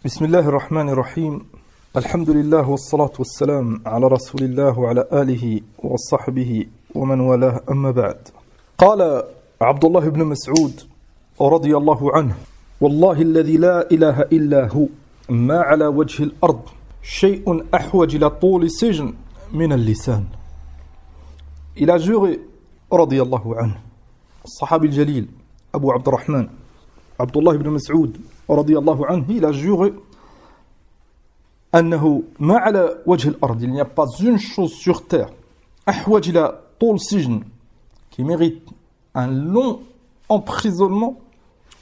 بسم الله الرحمن الرحيم الحمد لله والصلاة والسلام على رسول الله وعلى آله وصحبه ومن والاه أما بعد قال عبد الله بن مسعود رضي الله عنه والله الذي لا إله إلا هو ما على وجه الأرض شيء أحوج إلى طول سجن من اللسان. Il a juré رضي الله عنه الصحابي الجليل أبو عبد الرحمن عبد الله بن مسعود رضي الله عنه, il a juré أنه ما على وجه الأرض, il n'y a pas une chose sur terre أحوج إلى طول سجن qui mérite un long emprisonnement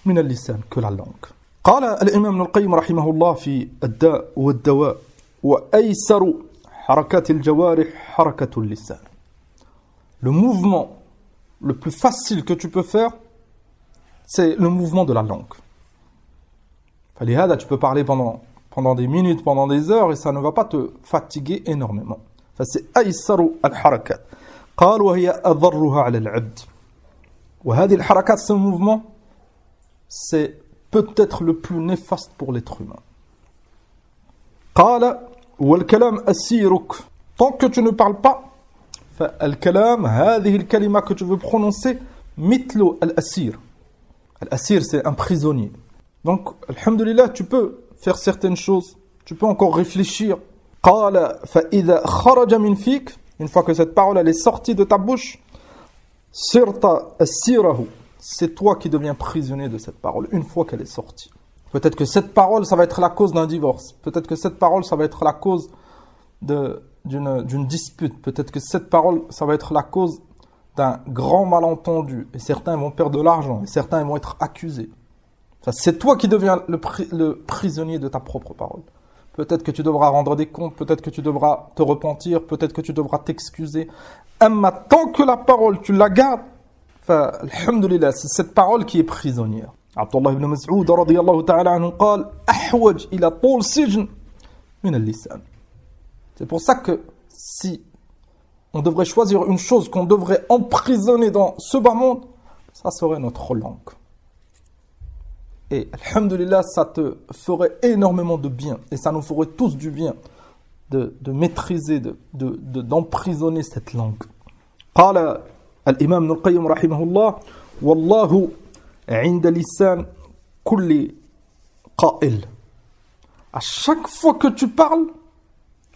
من اللسان que la langue. قال الإمام ابن القيم رحمه الله في الداء والدواء وأيسر حركات الجوارح حركة اللسان. Le mouvement le plus facile que tu peux faire, c'est le mouvement de la langue. فلهذا tu peux parler pendant des minutes, pendant des heures et ça ne va pas te fatiguer énormément. فسي أيسر الحركات. قال وهي أضرها على العبد. وهذه الحركات, ce mouvement, c'est peut-être le plus néfaste pour l'être humain. قال والكلام أسيرك. Tant que tu ne parles pas, فالكلام هذه الكلمة que tu veux prononcer مثل الأسير. Al-Asir, c'est un prisonnier. Donc, alhamdulillah, tu peux faire certaines choses. Tu peux encore réfléchir. قال فإذا خرج من فيك, une fois que cette parole elle est sortie de ta bouche, صرت أسيره. C'est toi qui deviens prisonnier de cette parole, une fois qu'elle est sortie. Peut-être que cette parole, ça va être la cause d'un divorce. Peut-être que cette parole, ça va être la cause d'une dispute. Peut-être que cette parole, ça va être la cause d'un grand malentendu, et certains vont perdre de l'argent, et certains vont être accusés. C'est toi qui deviens le prisonnier de ta propre parole. Peut-être que tu devras rendre des comptes, peut-être que tu devras te repentir, peut-être que tu devras t'excuser. Amma, tant que la parole, tu la gardes, alhamdulillah, c'est cette parole qui est prisonnière. Abdullah ibn Mas'ud radiyallahu ta'ala anhu قال أحوج إلى طول سجن من اللسان. C'est pour ça que si on devrait choisir une chose qu'on devrait emprisonner dans ce bas monde, ça serait notre langue. Et alhamdulillah, ça te ferait énormément de bien. Et ça nous ferait tous du bien de maîtriser, d'emprisonner cette langue. قال الإمام ابن القيم رحمه الله والله عند لسان كل قائل. À chaque fois que tu parles,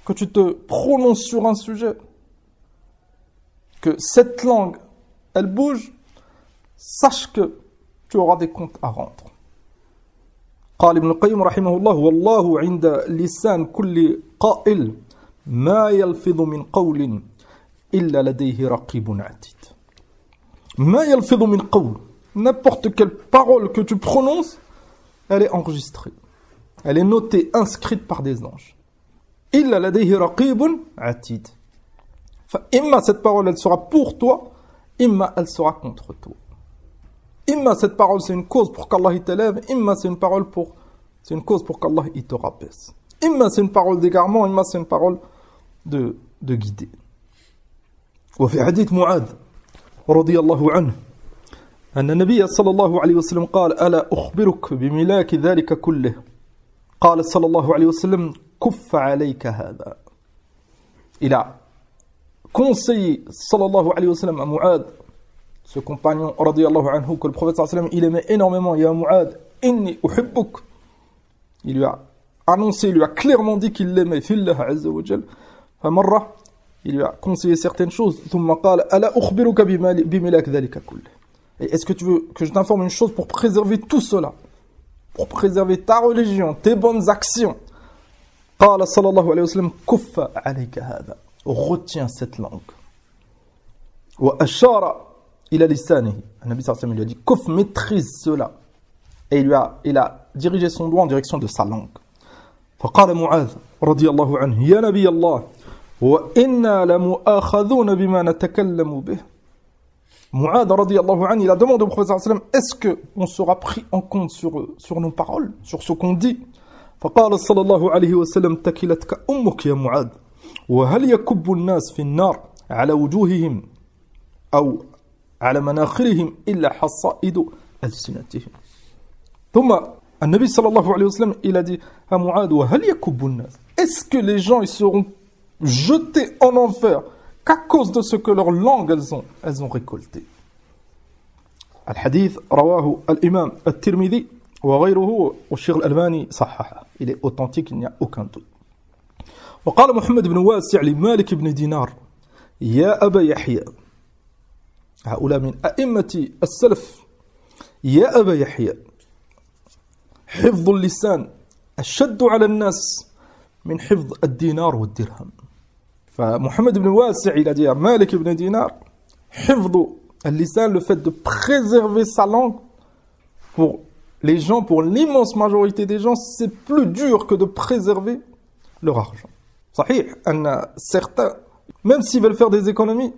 que tu te prononces sur un sujet, que cette langue, elle bouge, sache que tu auras des comptes à rendre. قال ابن القيم رحمه الله والله عند لسان كل قائل ما يلفظ من قول إلا لديه رقيب عتيد. ما يلفظ من قول, n'importe quelle parole que tu prononces, elle est enregistrée, elle est notée, inscrite par des anges. إلا لديه رقيب عتيد. Imma cette parole elle sera pour toi, imma elle sera contre toi. Imma cette parole c'est une cause pour qu'Allah t'élève, imma c'est une cause pour qu'Allah te rabaisse. Imma c'est une parole d'égarement, imma c'est une parole de guider. وفي حديث معاذ رضي الله عنه أن النبي صلى الله عليه وسلم قال ألا أخبرك بملاك ذلك كله قال صلى الله عليه وسلم كف عليك هذا. Il a conseillé sallallahu alayhi wa sallam à Mu'ad, ce compagnon radiyallahu anhu que le prophète sallallahu alayhi wa sallam il aimait énormément. Ya Mu'ad, inni uhibbuk. Il lui a annoncé, il lui a clairement dit qu'il l'aimait fillah azza wa jal. Famarra, il lui a conseillé certaines choses. Thumma qala ala ukhbiruka bimilak dhalika kulli. Et est-ce que tu veux que je t'informe une chose pour préserver tout cela, pour préserver ta religion, tes bonnes actions? Qala sallallahu alayhi wa sallam kuffa alayka hadha. Retiens cette langue. Wa ashara ila lisanihi. Le Nabi sallallahu alayhi wa sallam lui a dit kuf, maîtrise cela. Et il a dirigé son doigt en direction de sa langue. فقال معاذ رضي الله عنه يا نبي الله وإنا لمؤاخذون بما نتكلم به. Mu'ad radiyallahu anhu, il a demandé au prophète sallallahu alayhi wa sallam, est-ce qu'on sera pris en compte sur nos paroles, sur ce qu'on dit? فقال صلى الله عليه وسلم تكلتك أمك يا معاذ وهل يكب الناس في النار على وجوههم أو على مناخرهم إلا حصائد ألسنتهم. ثم Nabi sallallahu alayhi wa sallam, il a dit à Mu'ad, wa hal yakubbu an-nas? Est-ce que les gens ils seront jetés en enfer qu'à cause de ce que leurs langues elles ont récolté? الحديث رواه الإمام الترمذي وغيره والشيخ الألباني صححه. Il est authentique, il n'y a aucun doute. وقال محمد بن واسع لمالك بن دينار يا أبا يحيى، هؤلاء من أئمة السلف، يا أبا يحيى حفظ اللسان أشد على الناس من حفظ الدينار والدرهم. فمحمد بن واسع il a dit à Malik ibn Dinar, حفظ اللسان, le fait de préserver sa langue, pour les gens, pour l'immense majorité des gens, c'est plus dur que de préserver leur argent. صحيح أن certains, même s'ils veulent faire des économies,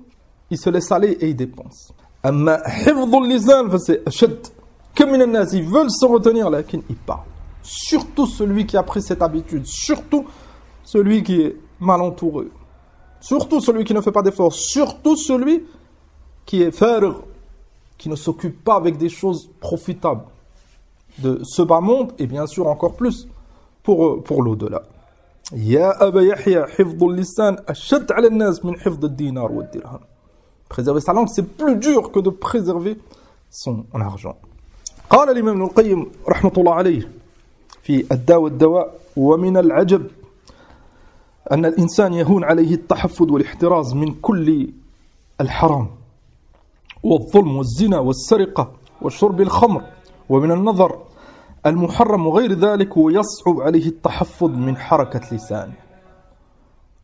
ils se laissent aller et ils dépensent. أما حفظ اللسان فسي أشد. كم من الناس, ils veulent se retenir, لكن ils parlent. Surtout celui qui a pris cette habitude, surtout celui qui est mal entouré, surtout celui qui ne fait pas d'efforts, surtout celui qui est farigh, qui ne s'occupe pas avec des choses profitables de ce bas monde, et bien sûr encore plus pour l'au-delà. Ya Aba Yahya, hifdhu lisan ashad ala an-nas min hifdh ad-dinar wa ad-dirham. Préserver sa langue, c'est plus dur que de préserver son argent. قال الإمام ابن القيم رحمة الله عليه في الداء والدواء ومن العجب أن الإنسان يهون عليه التحفظ والاحتراز من كل الحرام والظلم والزنا والسرقة وشرب الخمر ومن النظر المحرم وغير ذلك، ويصعب عليه التحفظ من حركة لسانه.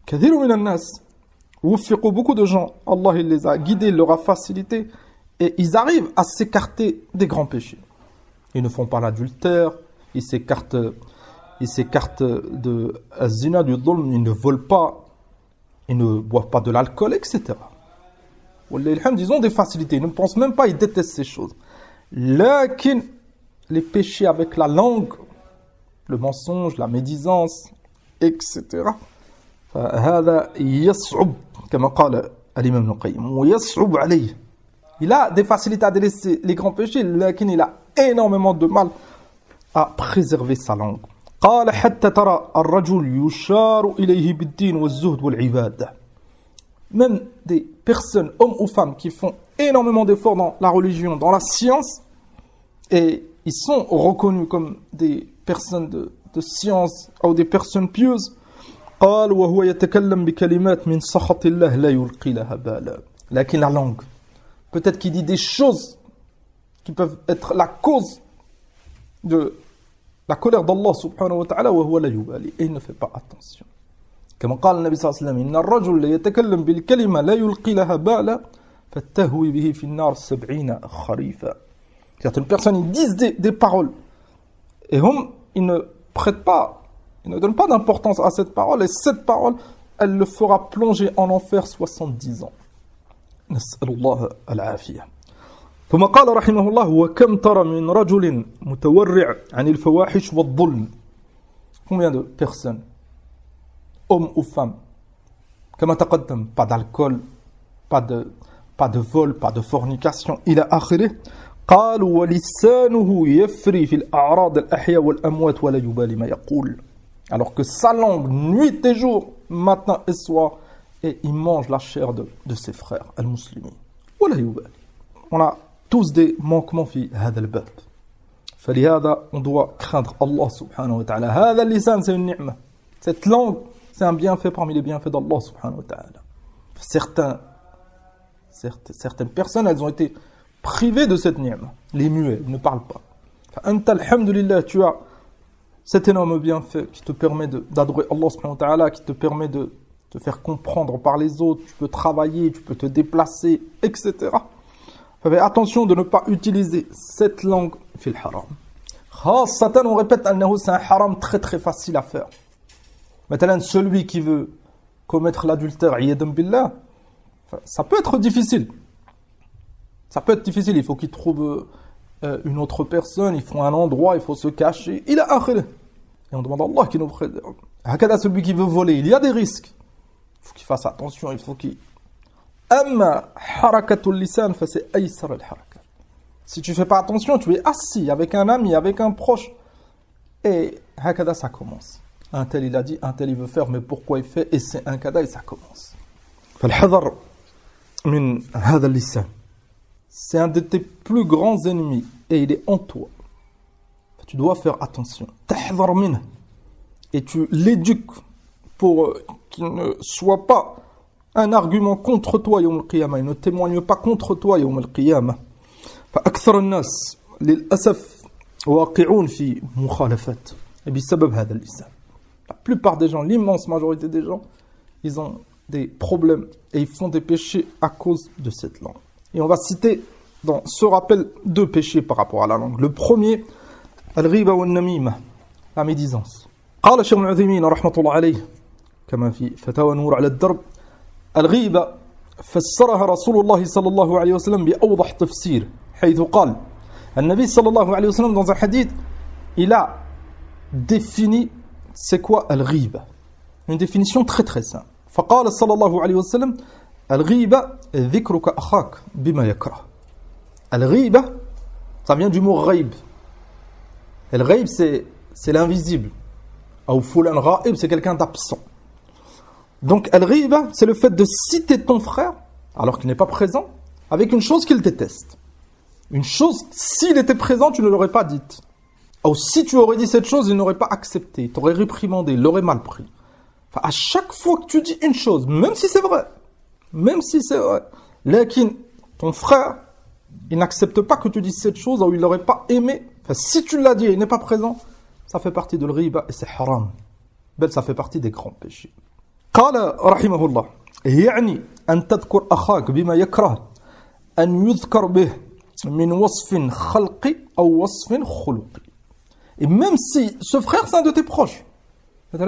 كثير من الناس وفقوا, beaucoup de gens, Allah il les a guidés, il leur a facilité, et ils arrivent à s'écarter des grands péchés. Ils ne font pas l'adultère, ils s'écartent de zina, du dhulm, ils ne volent pas, ils ne boivent pas de l'alcool, etc. Ils ont des facilités, ils ne pensent même pas, ils détestent ces choses. Lakin, les péchés avec la langue, le mensonge, la médisance, etc. فهذا يصعب كما قال الإمام ابن القيم ويصعب عليه. Il a des facilités à délaisser les grands péchés, lakin il a énormément de mal à préserver sa langue. قال حتى ترى الرجل يشار إليه بالدين والزهد والعبادة. Même des personnes, hommes ou femmes, qui font énormément d'efforts dans la religion, dans la science, et ils sont reconnus comme des personnes de science ou des personnes pieuses. قال وهو يتكلم بكلمات من سخط الله لا يلقي لها بالا. لكن la langue, peut-être qu'il dit des choses qui peuvent être la cause de la colère d'Allah subhanahu wa ta'ala, وهو لا يبالي, et il ne fait pas attention. كما قال النبي صلى الله عليه وسلم إن الرجل يتكلم بالكلمة لا يلقي لها بالا فتهوي به في النار 70 خريفا. Certaines personnes, ils disent des paroles et ils ne prêtent pas, ils ne donnent pas d'importance à cette parole, et cette parole, elle le fera plonger en enfer 70 ans. نسأل الله العافية. ثم قال رحمه الله وكم ترى من رجل متورع عن الفواحش والظلم. Combien de personnes, hommes ou femmes, كما تقدم, pas d'alcool, pas de vol, pas de fornication, إلى آخره. قالوا ولسانه يفري في الأعراض الأحياء والأموات ولا يبالي ما يقول. Alors que sa langue, nuit et jour, matin et soir, et il mange la chair de ses frères, al-muslimi. ولا يبالي. On a tous des manquements في هذا الباب. فلهذا on doit craindre Allah subhanahu wa ta'ala. هذا اللسان c'est une ni'ma. Cette langue, c'est un bienfait parmi les bienfaits d'Allah subhanahu wa ta'ala. Certaines personnes, elles ont été privées de cette ni'ma. Les muets, ils ne parlent pas. Anta alhamdulillah, tu as cet énorme bienfait qui te permet d'adorer Allah subhanahu wa ta'ala, qui te permet de te faire comprendre par les autres, tu peux travailler, tu peux te déplacer, etc. Fais attention de ne pas utiliser cette langue fil haram. Satan, on répète, c'est un haram très très facile à faire. Maintenant, celui qui veut commettre l'adultère, yadam billah, ça peut être difficile. Ça peut être difficile, il faut qu'il trouve une autre personne, il faut un endroit, il faut se cacher. Il a akhir. Et on demande à Allah qui nous préserve. Hakada, celui qui veut voler, il y a des risques. Il faut qu'il fasse attention, il faut qu'il... Amma harakatul lisan, c'est aysar al-harakat. Si tu fais pas attention, tu es assis avec un ami, avec un proche, Et hakada, ça commence. Un tel il a dit, un tel il veut faire, mais pourquoi il fait? Et c'est un kada et ça commence. فالحذر من هذا اللسان. C'est un de tes plus grands ennemis et il est en toi. Tu dois faire attention. تحذر منه. Et tu l'éduques pour qu'il ne soit pas un argument contre toi يوم القيامة. Il ne témoigne pas contre toi يوم القيامة. فأكثر الناس للأسف واقعون في مخالفات بسبب هذا اللسان. La plupart des gens, l'immense majorité des gens, ils ont des problèmes et ils font des péchés à cause de cette langue. Et on va citer dans ce rappel 2 péchés par rapport à la langue. Le premier, al-ghiba wa al-namima, la médisance. قال الشيخ ابن عثيمين رحمة الله عليه كما في فتاوى نور على الدرب الغيبة فسرها رسول الله صلى الله عليه وسلم بأوضح تفسير حيث قال النبي صلى الله عليه وسلم dans un hadith il a défini c'est quoi al-ghiba, une définition très très simple. فقال صلى الله عليه وسلم الغيبة ذكرك أخاك بما يكره. الغيبة ça vient du mot ghaib. El ghaib c'est l'invisible. Ou fulan ghaib c'est quelqu'un d'absent. Donc al-ghiba c'est le fait de citer ton frère alors qu'il n'est pas présent avec une chose qu'il déteste. Une chose, s'il était présent, tu ne l'aurais pas dite. Ou si tu aurais dit cette chose, il n'aurait pas accepté, il t'aurait réprimandé, il l'aurait mal pris. Enfin, à chaque fois que tu dis une chose, même si c'est vrai, lakin, ton frère, il n'accepte pas que tu dises cette chose, ou il n'aurait pas aimé. Enfin, si tu l'as dit et il n'est pas présent, ça fait partie de l'ghiba et c'est haram. Ben, ça fait partie des grands péchés. قال رحمه الله يعني أن تذكر أخاك بما يكره أن يذكر به من وصف خلقي أو وصف خلقي. Et même si ce frère c'est un de tes proches,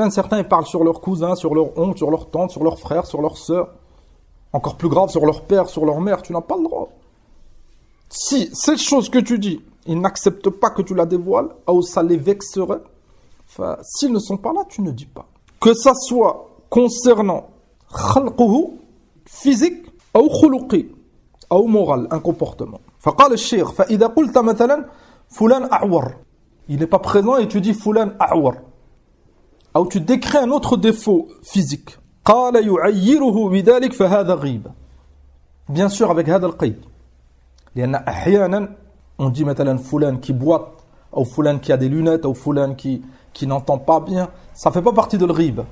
certains ils parlent sur leurs cousins, sur leur oncle, sur leur tante, sur leurs frères, sur leurs sœurs, encore plus grave sur leur père, sur leur mère, tu n'as pas le droit. Si cette chose que tu dis, ils n'acceptent pas que tu la dévoiles, ou ça les vexerait, enfin, s'ils ne sont pas là, tu ne dis pas. Que ça soit concernant khalquhu, physique, ou khuluqi, ou moral, un comportement. فقال الشيخ فإذا قلت مثلا فلان أعور, il n'est pas présent et tu dis فلان أعور, ou tu décris un autre défaut physique. قال يعيره بذلك فهذا غيبة. Bien sûr avec هذا القيد. لأن أحيانا on dit مثلا فلان qui boite, ou فلان qui a des lunettes, ou فلان qui n'entend pas bien, ça fait pas partie de l'ghiba.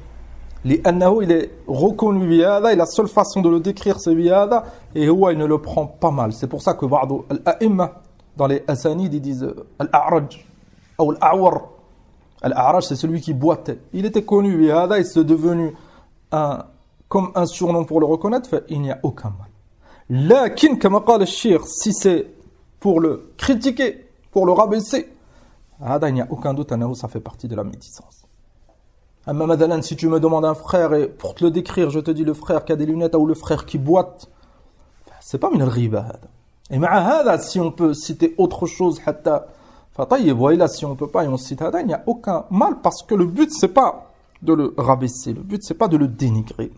لأنه il est reconnu بهذا et la seule façon de le décrire c'est بهذا et هو il ne le prend pas mal. C'est pour ça que بعض الأئمة dans les asanid ils disent الأعرج ou الأعور. الأعرج c'est celui qui boitait. Il était connu بهذا et c'est devenu comme un surnom pour le reconnaître, il n'y a aucun mal. لكن كما قال الشيخ si c'est pour le critiquer, pour le rabaisser, هذا il n'y a aucun doute أنه ça fait partie de la médisance. Amma madalan, si tu me demandes un frère et pour te le décrire, je te dis le frère qui a des lunettes ou le frère qui boite, c'est pas min al-ghiba hada. Et ma'a hada, si on peut citer autre chose, hatta fa tayyib, voilà, si on peut pas et on cite hada, il n'y a aucun mal parce que le but c'est pas de le rabaisser, le but c'est pas de le dénigrer.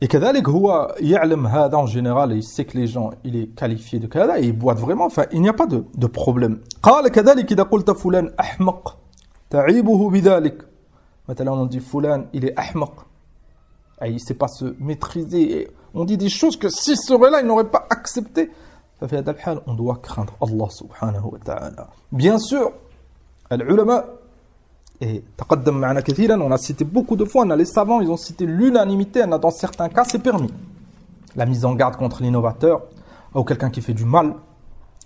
Et kadhalik huwa ya'lam hada en général, il sait que les gens, il est qualifié de kada et il boite vraiment, enfin il n'y a pas de problème. Qala kadhalik idha qulta fulan ahmaq ta'ibuhu bidhalik. Maintenant, on dit Fulan, il est ahmaq. Il ne sait pas se maîtriser. Et on dit des choses que si ce serait là, il n'aurait pas accepté. Ça fait d'abhal, on doit craindre Allah subhanahu wa ta'ala. Bien sûr, l'ulama, et taqaddam ma'ana kathiran, on a cité beaucoup de fois, on a les savants, ils ont cité l'unanimité, on a dans certains cas, c'est permis. La mise en garde contre l'innovateur, ou quelqu'un qui fait du mal,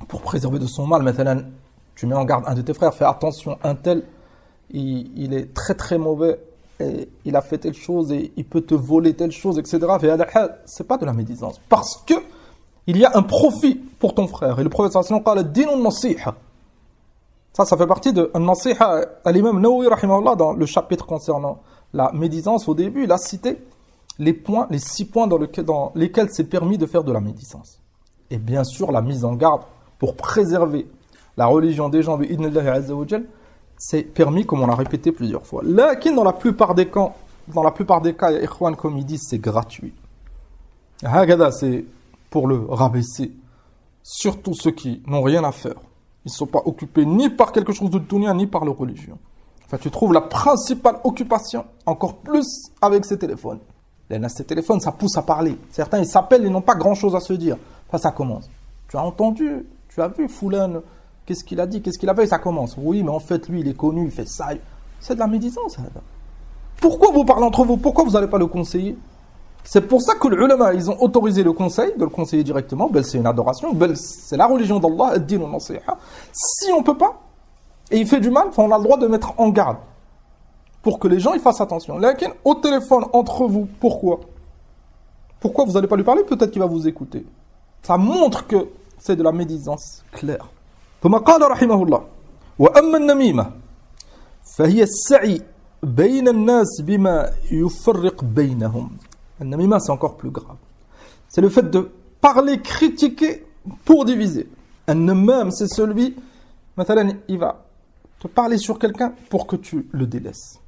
pour préserver de son mal. Maintenant, tu mets en garde un de tes frères, fais attention, un tel, il est très très mauvais et il a fait telle chose et il peut te voler telle chose, etc. C'est pas de la médisance parce que il y a un profit pour ton frère. Et le prophète sallallahu alayhi wa sallam dit nasiha. Ça fait partie de nasiha à l'imam Nawawi rahimahullah dans le chapitre concernant la médisance. Au début, il a cité les 6 points dans lesquels c'est permis de faire de la médisance. Et bien sûr, la mise en garde pour préserver la religion des gens, bi'idnillahi azza wa jal, c'est permis, comme on l'a répété plusieurs fois. Là, dans la plupart des cas, ikhwan, comme ils disent, c'est gratuit. Hagada, c'est pour le rabaisser. Surtout ceux qui n'ont rien à faire. Ils ne sont pas occupés ni par quelque chose de dunya, ni par la religion. Enfin, tu trouves la principale occupation, encore plus avec ces téléphones. Ces téléphones, ça pousse à parler. Certains, ils s'appellent, ils n'ont pas grand-chose à se dire. Enfin, ça commence. Tu as entendu, tu as vu Foulan, qu'est-ce qu'il a dit, qu'est-ce qu'il a fait, ça commence. Oui, mais en fait, lui, il est connu, il fait ça. C'est de la médisance. Pourquoi vous parlez entre vous? Pourquoi vous n'allez pas le conseiller? C'est pour ça que les ulama, ils ont autorisé le conseil, de le conseiller directement. Ben, c'est une adoration. Ben, c'est la religion d'Allah. Si on ne peut pas, et il fait du mal, on a le droit de mettre en garde. Pour que les gens ils fassent attention. Lakin, au téléphone, entre vous, pourquoi? Pourquoi vous n'allez pas lui parler? Peut-être qu'il va vous écouter. Ça montre que c'est de la médisance claire. ثم قال رحمه الله وأما النميمة فهي السعي بين الناس بما يفرق بينهم. النميمة, c'est encore plus grave. C'est le fait de parler, critiquer pour diviser. Un namam, c'est celui, مثلا, il va te parler sur quelqu'un pour que tu le délaisses.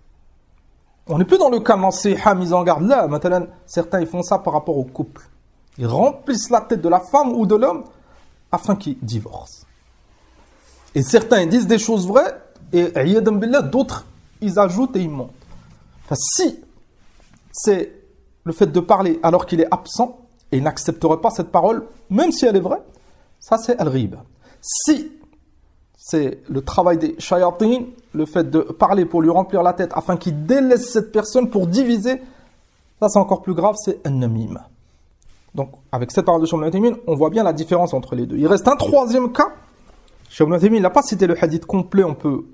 On n'est plus dans le cas nasiha, mise en garde. Là, maintenant, certains ils font ça par rapport au couple. Ils remplissent la tête de la femme ou de l'homme afin qu'ils divorcent. Et certains ils disent des choses vraies et d'autres ils ajoutent et ils mentent. Enfin, si c'est le fait de parler alors qu'il est absent et il n'accepterait pas cette parole, même si elle est vraie, ça c'est al-ghib. Si c'est le travail des shayatin, le fait de parler pour lui remplir la tête afin qu'il délaisse cette personne pour diviser, ça c'est encore plus grave, c'est un namim. Donc avec cette parole de Cheikh Ibn Uthaymin, on voit bien la différence entre les deux. Il reste un troisième cas. Cheikh Ibn Uthaymin n'a pas cité le hadith complet, on peut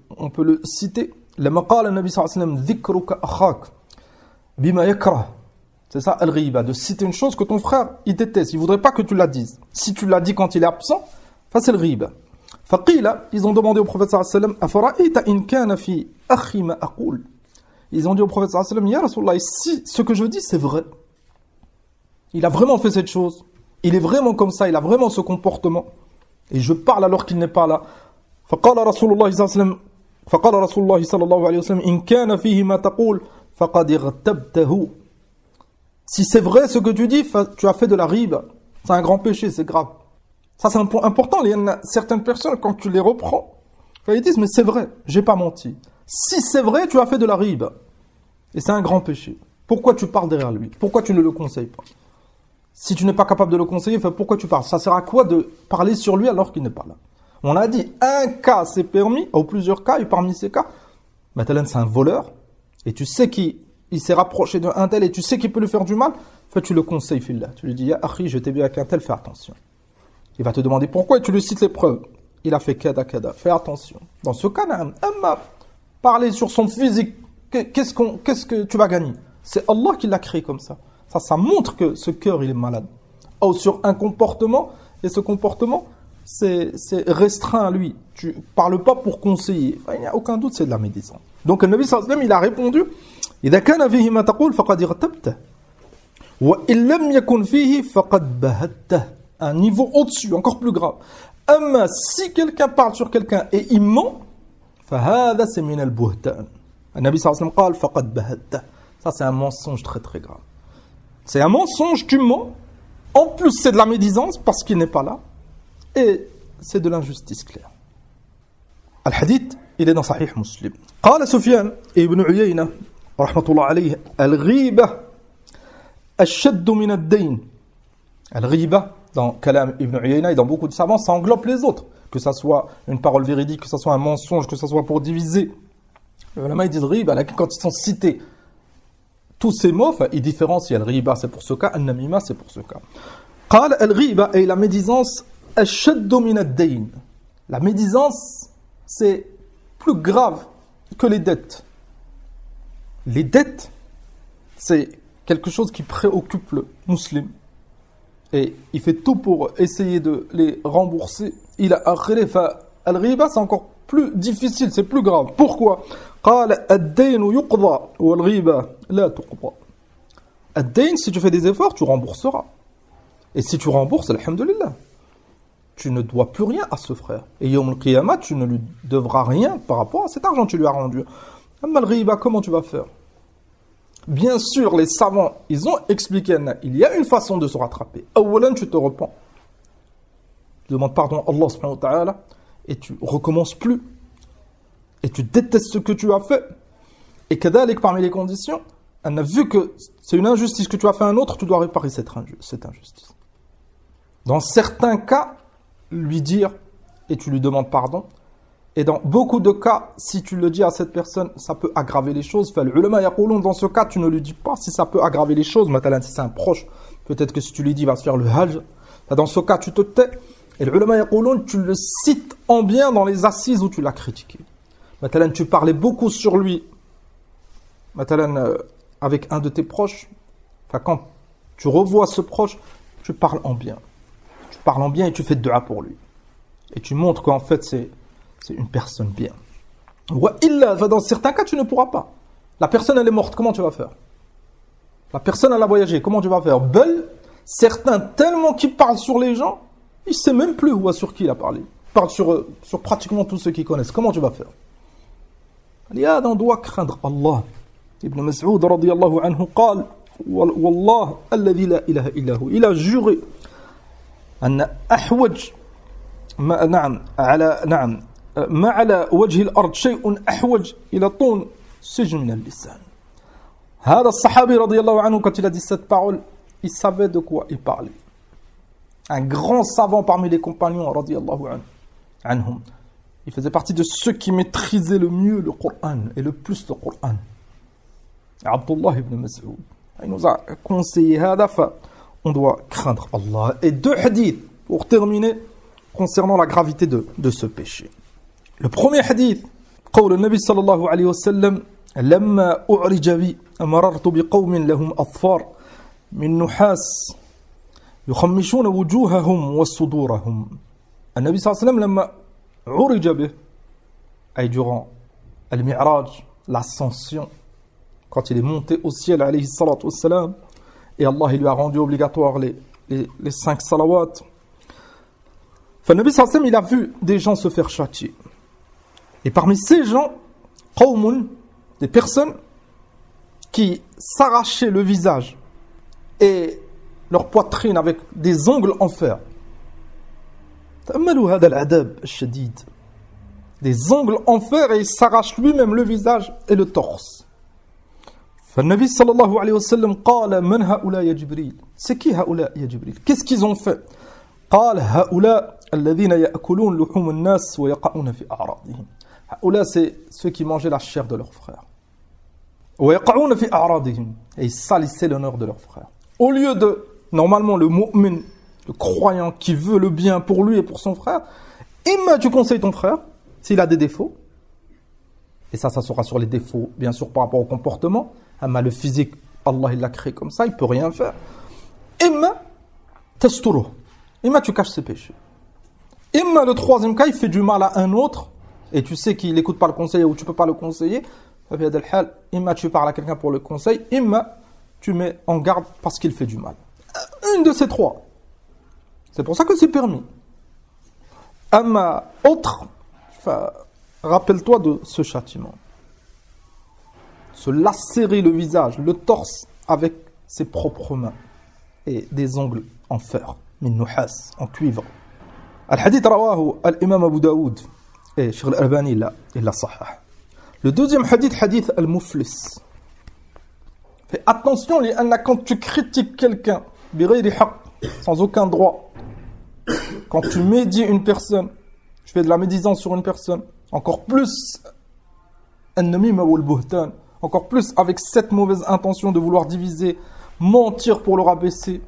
le citer. Lama qala an-nabi sallallahu alayhi wa sallam dhikruka akhak bima yakrah. C'est ça al-ghiba, de citer une chose que ton frère il déteste, il voudrait pas que tu la dises. Si tu l'as dit quand il est absent, ça c'est le ghiba. Faqila, ils ont demandé au prophète sallallahu alayhi wa sallam afara'ayta in kana fi akhi ma aqul. Ils ont dit au prophète sallallahu alayhi wa sallam ya Rasulullah, si ce que je dis c'est vrai, il a vraiment fait cette chose, il est vraiment comme ça, il a vraiment ce comportement, et je parle alors qu'il n'est pas là. Faqala Rasulullah sallallahu alayhi wa sallam in kana fihi ma taqul faqad igtabtahu. Si c'est vrai ce que tu dis, tu as fait de la riba. C'est un grand péché, c'est grave. Ça c'est un point important. Il y en a certaines personnes, quand tu les reprends, ils disent mais c'est vrai, j'ai pas menti. Si c'est vrai, tu as fait de la riba. Et c'est un grand péché. Pourquoi tu parles derrière lui? Pourquoi tu ne le conseilles pas? Si tu n'es pas capable de le conseiller, pourquoi tu parles? Ça sert à quoi de parler sur lui alors qu'il n'est pas là? On a dit un cas c'est permis, ou plusieurs cas, et parmi ces cas, maintenant c'est un voleur, et tu sais qu'il s'est rapproché d'un tel, et tu sais qu'il peut lui faire du mal, tu le conseilles, fillah. Tu lui dis, ya akhi, je t'ai vu avec un tel, fais attention. Il va te demander pourquoi, et tu lui cites les preuves. Il a fait kada, fais attention. Dans ce cas, parler sur son physique, qu'est-ce que tu vas gagner? C'est Allah qui l'a créé comme ça. Ça montre que ce cœur, il est malade. Ou sur un comportement, et ce comportement, c'est restreint à lui. Tu parles pas pour conseiller. Enfin, il n'y a aucun doute, c'est de la médecine. Donc, le Nabi sallallahu alayhi wa sallam, il a répondu, إذا كان فيه ما تقول فقد اغتبته وإن لم يكن فيه فقد بهته. Un niveau au-dessus, encore plus grave. Amma, si quelqu'un parle sur quelqu'un et il ment, فهذا c'est من البهتان. Le Nabi sallallahu alayhi wa sallam قال فقد بهته. Ça, c'est un mensonge très très grave. C'est un mensonge, tu mens. En plus, c'est de la médisance parce qu'il n'est pas là. Et c'est de l'injustice claire. Al-Hadith, il est dans Sahih Muslim. قال سفيان ابن عيينة رحمة الله عليه الغيبة الشد من الدين. الغيبة dans Kalam ibn Uyayna et dans beaucoup de savants, ça englobe les autres. Que ça soit une parole véridique, que ça soit un mensonge, que ça soit pour diviser. Les ulama ils disent riba, quand ils sont cités tous ces mots, ils différencient. Al-ghiba c'est pour ce cas, al-namima c'est pour ce cas. قال al-ghiba et la médisance الشد من الدين. La médisance c'est plus grave que les dettes. Les dettes, c'est quelque chose qui préoccupe le musulman. Et il fait tout pour essayer de les rembourser. Il a al-ghiba, c'est encore plus difficile, c'est plus grave. Pourquoi? قال الدين يقضى والغيبة لا تقضى. الدين, si tu fais des efforts, tu rembourseras. Et si tu rembourses, alhamdulillah, tu ne dois plus rien à ce frère. Et yawm al-qiyamah, tu ne lui devras rien par rapport à cet argent que tu lui as rendu. Amma al-ghiba, comment tu vas faire? Bien sûr, les savants, ils ont expliqué, il y a une façon de se rattraper. Awalan, tu te repens. Tu demandes pardon à Allah subhanahu wa ta'ala et tu recommences plus. et tu détestes ce que tu as fait, et que parmi les conditions, elle a vu que c'est une injustice que tu as fait à un autre, tu dois réparer cette injustice. Dans certains cas, lui dire, et tu lui demandes pardon, et dans beaucoup de cas, si tu le dis à cette personne, ça peut aggraver les choses. Dans ce cas, tu ne lui dis pas si ça peut aggraver les choses. Maintenant, si c'est un proche, peut-être que si tu lui dis, il va se faire le hajj. Dans ce cas, tu te tais. Et le ulama yaqouloun, tu le cites en bien dans les assises où tu l'as critiqué. Maintenant, tu parlais beaucoup sur lui. Maintenant, avec un de tes proches. Enfin, quand tu revois ce proche, tu parles en bien. Tu parles en bien et tu fais dua pour lui. Et tu montres qu'en fait, c'est une personne bien. Dans certains cas, tu ne pourras pas. La personne, elle est morte, comment tu vas faire? La personne, elle a voyagé, comment tu vas faire? Certains, tellement qu'ils parlent sur les gens, il ne sait même plus sur qui il a parlé. Il parle sur pratiquement tous ceux qui connaissent. Comment tu vas faire? On doit craindre Allah. Ibn Mas'ud, radiyallahu anhu, قال والله الذي لا إله إلا هو. Il a juré أن أحوج ما على وجه الأرض شيء أحوج إلى طون سجن من اللسان. هذا الصحابي رضي الله عنه, quand il a dit cette parole, il savait de quoi il parlait. Un grand savant parmi les compagnons, radiyallahu anhum. Il faisait partie de ceux qui maîtrisaient le mieux le Coran et le plus le Coran. Abdullah ibn Mas'ud. Il nous a conseillé هذا, on doit craindre Allah. Et deux hadiths pour terminer concernant la gravité de ce péché. Le premier hadith, قول النبي صلى الله عليه وسلم لما أعرج بي مررت بقوم لهم أظفار من نحاس يخمشون وجوههم وصدورهم. النبي صلى الله عليه وسلم لما عرج به, أي durant al-mi'raj, l'ascension, quand il est monté au ciel alayhi salatu wassalam, et Allah il lui a rendu obligatoire les 5 salawats. Le Nabi sallallahu alayhi wa sallam, il a vu des gens se faire châtier. Et parmi ces gens, qawmun, des personnes qui s'arrachaient le visage et leur poitrine avec des ongles en fer. تأملوا هذا العذاب الشديد. Des ongles en fer et il s'arrache lui-même le visage et le torse. فالنبي صلى الله عليه وسلم قال من هؤلاء يا جبريل. C'est qui هؤلاء يا جبريل? Qu'est-ce qu'ils ont fait? قال هؤلاء الذين يأكلون لحوم الناس ويقعون في أعراضهم. هؤلاء c'est ceux qui mangeaient la chair de leurs frères. ويقعون في أعراضهم. Et ils salissaient l'honneur de leurs frères. Au lieu de, normalement, le mu'min, le croyant qui veut le bien pour lui et pour son frère, imma tu conseilles ton frère, s'il a des défauts, et ça sera sur les défauts, bien sûr, par rapport au comportement, amma le physique, Allah il l'a créé comme ça, il peut rien faire. Imma tasturu, imma tu caches ses péchés. Imma le troisième cas, il fait du mal à un autre, et tu sais qu'il n'écoute pas le conseil ou tu ne peux pas le conseiller, imma tu parles à quelqu'un pour le conseil, imma tu mets en garde parce qu'il fait du mal. Une de ces trois. C'est pour ça que c'est permis. Amma autre, rappelle-toi de ce châtiment. Se lacérer le visage, le torse avec ses propres mains et des ongles en fer, min nuhas, en cuivre. Al-hadith rawahu al-imam Abu Daoud et Sheikh al-Albani il l'a sahih. Le deuxième hadith, hadith al-muflis. Fais attention, quand tu critiques quelqu'un, sans aucun droit, quand tu médis une personne, tu fais de la médisance sur une personne, encore plus, encore plus avec cette mauvaise intention de vouloir diviser, mentir pour le rabaisser.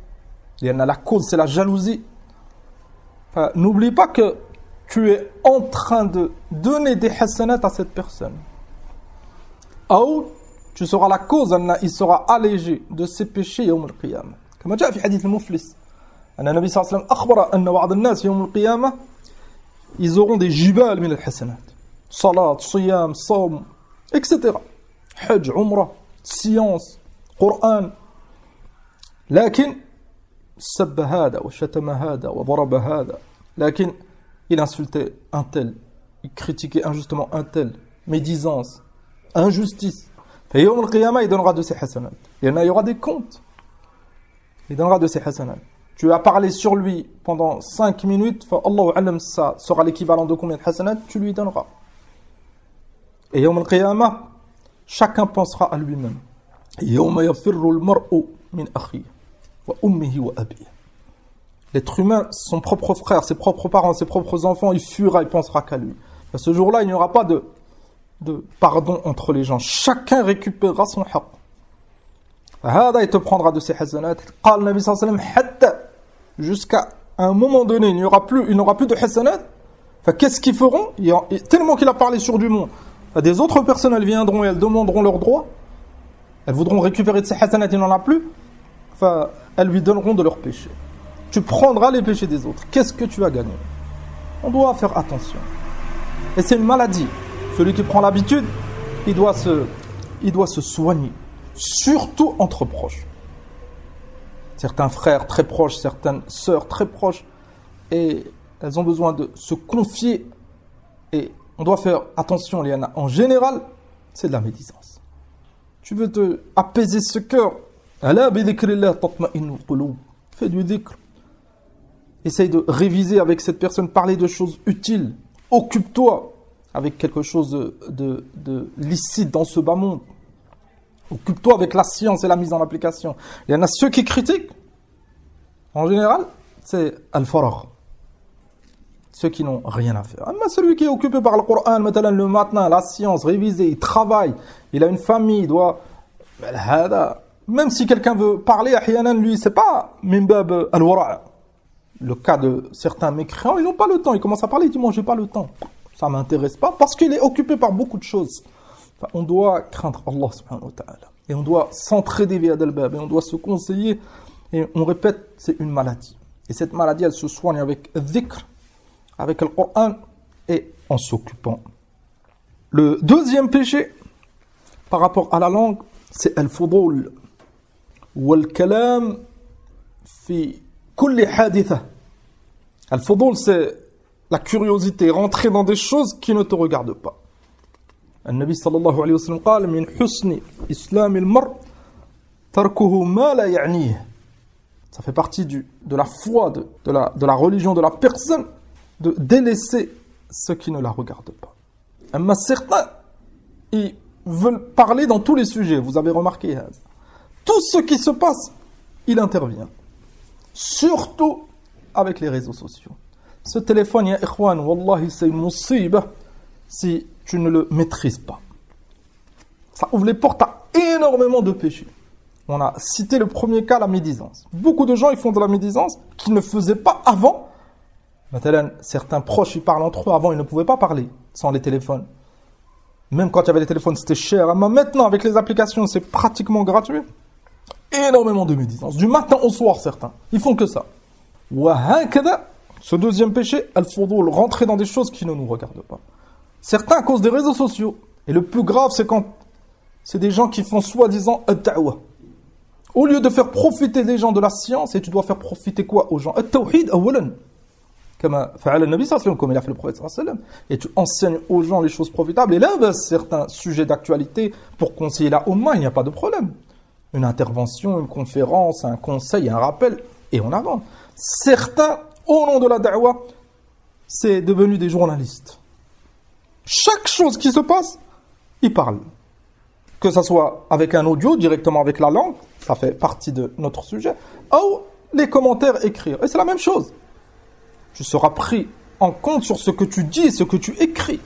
La cause, c'est la jalousie. Enfin, n'oublie pas que tu es en train de donner des hasanat à cette personne. Ou tu seras la cause, il sera allégé de ses péchés يوم القيامة. كما جاء في حديث المفلس أن النبي صلى الله عليه وسلم أخبر أن بعض الناس يوم القيامة ils auront des جبال من الحسنات. صلاة, صيام, صوم, etc. حج, عمرة, science, قرآن. لكن سب هذا وشتم هذا وضرب هذا. لكن il insultait un tel, il critiquait injustement un tel, médisance, injustice. Et Yawm al-Qiyamah, il donnera de ses hasanat. Il y aura des comptes. Il donnera de ses hasanat. Tu as parlé sur lui pendant 5 minutes, Allahu alam, ça sera l'équivalent de combien de hasanat, tu lui donneras. Et Yawm al-Qiyamah, chacun pensera à lui-même. Yawma yafirru al-mar'u min akhihi wa ummihi wa abihi. L'être humain, son propre frère, ses propres parents, ses propres enfants, il fuira, il pensera qu'à lui. À ce jour-là, il n'y aura pas de pardon entre les gens. Chacun récupérera son haqq. Hada, il te prendra de ses hasanat. Qal Nabi sallallahu alayhi wa sallam, hatta, jusqu'à un moment donné, il n'aura plus de hasanat. Enfin, qu'est-ce qu'ils feront? Tellement qu'il a parlé sur du monde. Des autres personnes, elles viendront et elles demanderont leurs droits. Elles voudront récupérer de ses hasanat, il n'en a plus. Enfin, elles lui donneront de leurs péchés. Tu prendras les péchés des autres. Qu'est-ce que tu as gagné? On doit faire attention. Et c'est une maladie. Celui qui prend l'habitude, il doit se soigner. Surtout entre proches. Certains frères très proches, certaines sœurs très proches. Et elles ont besoin de se confier. Et on doit faire attention, Liana. En général, c'est de la médisance. Tu veux te apaiser ce cœur. Ala bi dhikrillah tatma'innu qulub. Fais du dhikr. Essaye de réviser avec cette personne, parler de choses utiles. Occupe-toi avec quelque chose de licite dans ce bas monde. Occupe-toi avec la science et la mise en application. Il y en a ceux qui critiquent. En général, c'est al-faragh. Ceux qui n'ont rien à faire. Mais celui qui est occupé par le Coran, le matin, la science, réviser, il travaille, il a une famille, il doit... Même si quelqu'un veut parler, lui, c'est pas mimbab al-wara'. Le cas de certains mécréants, ils n'ont pas le temps. Ils commencent à parler, ils disent, moi, j'ai pas le temps. Ça ne m'intéresse pas, parce qu'il est occupé par beaucoup de choses. Enfin, on doit craindre Allah subhanahu wa ta'ala. Et on doit s'entraider via Al-Bab. Et on doit se conseiller. Et on répète, c'est une maladie. Et cette maladie, elle se soigne avec dhikr, avec le Coran, et en s'occupant. Le deuxième péché, par rapport à la langue, c'est al-fudul. Wal-kalam fi kulli haditha. Al-fudul, c'est la curiosité, rentrer dans des choses qui ne te regardent pas. النبي صلى الله عليه وسلم قال من حسن إسلام المرء تركه ما لا يعنيه. Ça fait partie de la foi, de la religion de la personne, de délaisser ce qui ne la regarde pas. Mais certains, ils veulent parler dans tous les sujets, vous avez remarqué. Tout ce qui se passe, il intervient. Surtout avec les réseaux sociaux. Ce téléphone, ya ikhwan, wallahi, c'est une musiba si tu ne le maîtrises pas. Ça ouvre les portes à énormément de péchés. On a cité le premier cas, la médisance. Beaucoup de gens, ils font de la médisance qu'ils ne faisaient pas avant. Maintenant, certains proches, ils parlent entre eux. Avant, ils ne pouvaient pas parler sans les téléphones. Même quand il y avait les téléphones, c'était cher. Mais maintenant, avec les applications, c'est pratiquement gratuit. Énormément de médisance. Du matin au soir, certains. Ils font que ça. Ce deuxième péché, al-fudul, rentrer dans des choses qui ne nous regardent pas. Certains à cause des réseaux sociaux. Et le plus grave, c'est quand c'est des gens qui font soi-disant ad-da'wa. Au lieu de faire profiter les gens de la science, et tu dois faire profiter quoi aux gens? At-tawhid awalan. Comme fa'ala an-nabi sallallahu alayhi wa sallam, comme il a fait le prophète sallallahu alayhi wa sallam. Et tu enseignes aux gens les choses profitables. Et là, certains sujets d'actualité, pour conseiller la Ummah, il n'y a pas de problème. Une intervention, une conférence, un conseil, un rappel, et on avance. Certains, au nom de la da'wa, c'est devenu des journalistes. Chaque chose qui se passe, ils parlent. Que ce soit avec un audio, directement avec la langue, ça fait partie de notre sujet, ou les commentaires écrire. Et c'est la même chose. Tu seras pris en compte sur ce que tu dis et ce que tu écris.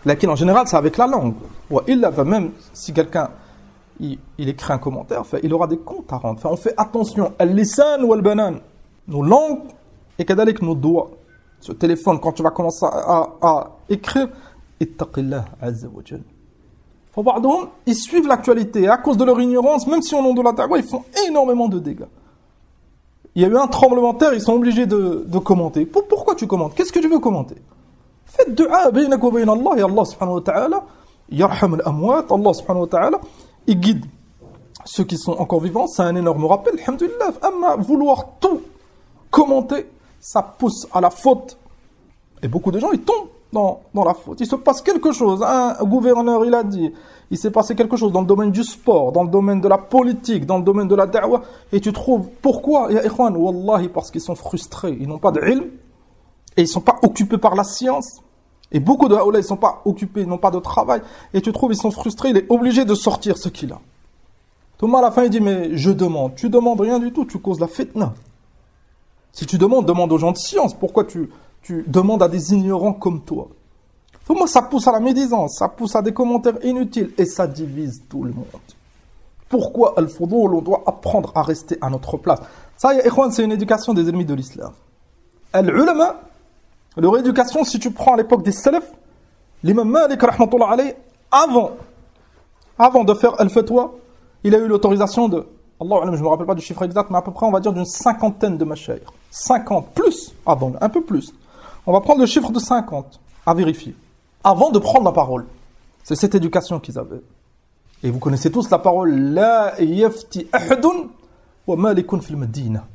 Laquelle en général, c'est avec la langue. Ou il va même, si quelqu'un il écrit un commentaire, il aura des comptes à rendre. On fait attention. Al-lisan ou al-banan. Nos langues et qu'adalik nos doigts. Ce téléphone, quand tu vas commencer à écrire, ittaqillah azza wa jal. Ils suivent l'actualité. Et à cause de leur ignorance, même si au nom de la da'wa, ils font énormément de dégâts. Il y a eu un tremblement de terre, ils sont obligés de commenter. Pourquoi tu commentes? Qu'est-ce que tu veux commenter? Faites dua baynak wa bayna Allah et Allah subhanahu wa ta'ala yarham al-amwat, Allah subhanahu wa ta'ala il guide ceux qui sont encore vivants. C'est un énorme rappel. Alhamdulillah, amma vouloir tout commenter, ça pousse à la faute. Et beaucoup de gens, ils tombent dans la faute. Il se passe quelque chose. Un gouverneur, il a dit, il s'est passé quelque chose dans le domaine du sport, dans le domaine de la politique, dans le domaine de la da'wa. Et tu trouves, pourquoi? Ya ikhwan, wallahi, parce qu'ils sont frustrés. Ils n'ont pas de ilm. Et ils ne sont pas occupés par la science. Et beaucoup de haoula, ils sont pas occupés, ils n'ont pas de travail. Et tu trouves, ils sont frustrés, il est obligé de sortir ce qu'il a. Tout le monde à la fin, il dit, mais je demande. Tu demandes rien du tout, tu causes la fitna. Si tu demandes, demande aux gens de science. Pourquoi tu demandes à des ignorants comme toi? Pour moi, ça pousse à la médisance, ça pousse à des commentaires inutiles et ça divise tout le monde. Pourquoi al-fudul, on doit apprendre à rester à notre place? Ça, c'est une éducation des ennemis de l'islam. Al-ulama, leur éducation, si tu prends à l'époque des salafs, l'imam Malik, rahmatullah alayhi, avant de faire al-fatwa, il a eu l'autorisation de, Allah, je ne me rappelle pas du chiffre exact, mais à peu près, on va dire d'une 50aine de mashayikh. 50, plus, avant, un peu plus. On va prendre le chiffre de 50, à vérifier. Avant de prendre la parole. C'est cette éducation qu'ils avaient. Et vous connaissez tous la parole La yafti ahadun wa malikun fil madina.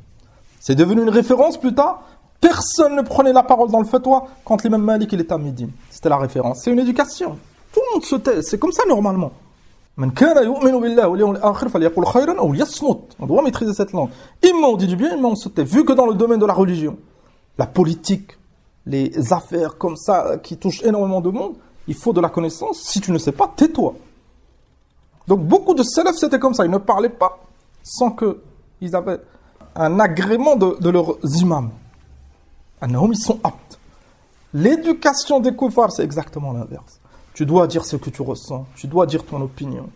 C'est devenu une référence plus tard. Personne ne prenait la parole dans le fatwa quand l'imam Malik il était à Médine. C'était la référence. C'est une éducation. Tout le monde se tait. C'est comme ça normalement. Man kana yu'minu billahi wal yawmil akhir falyaqul khayran aw liyasmut. On doit maîtriser cette langue. Imma on dit du bien, imma on se tait. Vu que dans le domaine de la religion, la politique, les affaires comme ça qui touchent énormément de monde, il faut de la connaissance. Si tu ne sais pas, tais-toi. Donc beaucoup de salafs c'était comme ça, ils ne parlaient pas sans qu'ils avaient un agrément de leurs imams. Ils sont aptes. L'éducation des koufars, c'est exactement l'inverse. Tu dois dire ce que tu ressens, tu dois dire ton opinion.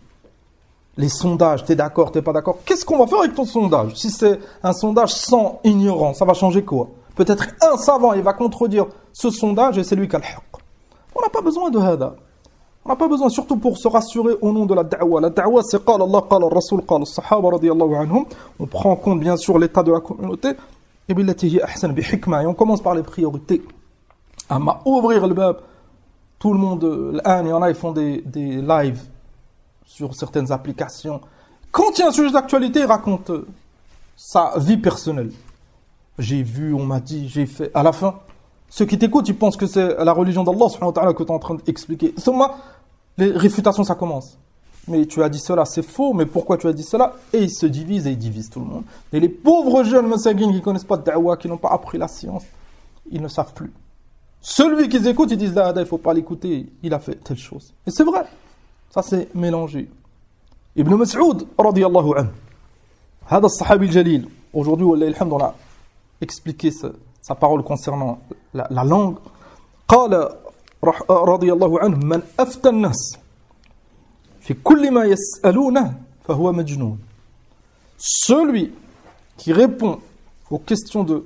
Les sondages, t'es d'accord, t'es pas d'accord. Qu'est-ce qu'on va faire avec ton sondage? Si c'est un sondage sans ignorant, ça va changer quoi? Peut-être un savant, il va contredire ce sondage et c'est lui qui a le haqq. On n'a pas besoin de hada. On n'a pas besoin, surtout pour se rassurer au nom de la da'wa. La da'wa, c'est qala Allah, qala Rasul, qala Sahaba, radiyallahu anhum. On prend en compte, bien sûr, l'état de la communauté. Et billatihi ahsan bi hikma. Et on commence par les priorités. Amma ouvrir le bab. Tout le monde, il y en a, ils font des lives sur certaines applications. Quand il y a un sujet d'actualité, il raconte sa vie personnelle. J'ai vu, on m'a dit, j'ai fait. À la fin, ceux qui t'écoutent, ils pensent que c'est la religion d'Allah subhanahu wa ta'ala que tu es en train d'expliquer. Seulement, les réfutations, ça commence. Mais tu as dit cela, c'est faux, mais pourquoi tu as dit cela? Et ils se divisent et ils divisent tout le monde. Et les pauvres jeunes messaguines qui ne connaissent pas de da'wa, qui n'ont pas appris la science, ils ne savent plus. Celui qu'ils écoutent, ils disent là, il ne faut pas l'écouter, il a fait telle chose. Et c'est vrai, ça c'est mélangé. Ibn Mas'ud, radiyallahu anhu, هذا الصحابي الجليل. Aujourd'hui, on a expliqué sa parole concernant la langue. قال رضي الله عنه من أفتى الناس في كل ما يسألونه فهو مجنون. Celui qui répond aux questions de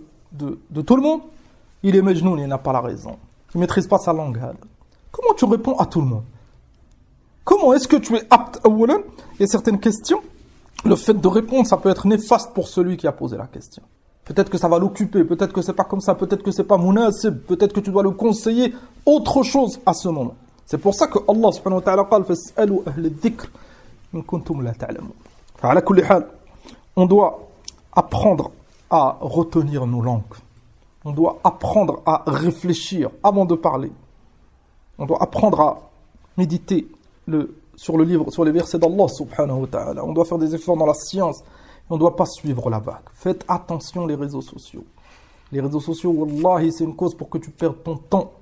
tout le monde, il est majnoun, il n'a pas la raison. Il ne maîtrise pas sa langue. Comment tu réponds à tout le monde? Comment est-ce que tu es apte à Woulan? Il y a certaines questions. Le fait de répondre, ça peut être néfaste pour celui qui a posé la question. Peut-être que ça va l'occuper, peut-être que c'est pas comme ça, peut-être que c'est pas munasib, peut-être que tu dois le conseiller autre chose à ce moment. C'est pour ça que Allah subhanahu wa ta'ala قال فاسألوا أهل الذكر إن كنتم لا تعلمون. فعلى كل حال, on doit apprendre à retenir nos langues. On doit apprendre à réfléchir avant de parler. On doit apprendre à méditer sur le livre, sur les versets d'Allah subhanahu wa ta'ala. On doit faire des efforts dans la science. On ne doit pas suivre la vague. Faites attention les réseaux sociaux. Les réseaux sociaux, wallahi, c'est une cause pour que tu perdes ton temps.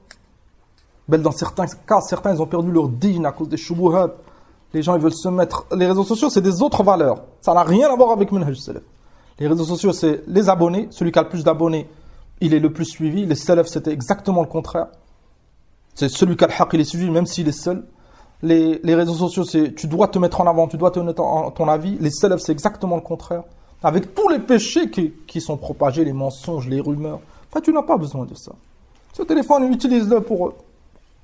Dans certains cas, certains ils ont perdu leur dîn à cause des shubuhat. Les gens ils veulent se mettre... Les réseaux sociaux, c'est des autres valeurs. Ça n'a rien à voir avec Manhaj Salaf. Les réseaux sociaux, c'est les abonnés. Celui qui a le plus d'abonnés, il est le plus suivi. Les salafs, c'était exactement le contraire. C'est celui qui a le haqq, il est suivi, même s'il est seul. Les réseaux sociaux, c'est tu dois te mettre en avant, tu dois te mettre ton avis. Les salafs, c'est exactement le contraire. Avec tous les péchés qui sont propagés, les mensonges, les rumeurs. Enfin, tu n'as pas besoin de ça. Ce téléphone, utilise-le pour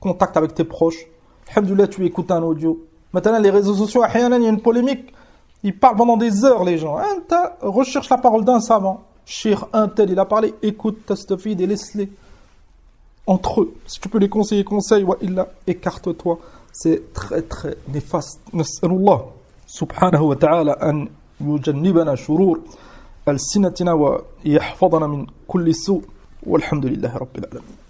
contact avec tes proches. Alhamdoulilah, tu écoutes un audio. Maintenant, les réseaux sociaux, il y a une polémique. Ils parlent pendant des heures, les gens. Recherche la parole d'un savant. Cheikh, un tel, il a parlé. Écoute, tastafid et laisse-les. Entre eux. Si tu peux les conseiller, conseille. Wa illa, écarte-toi. C'est très très néfaste. Nas'alullah subhanahu wa ta'ala an yujannibana shurur al-sinatina wa yahfadana min kulli su' walhamdulillahi rabbil alamin.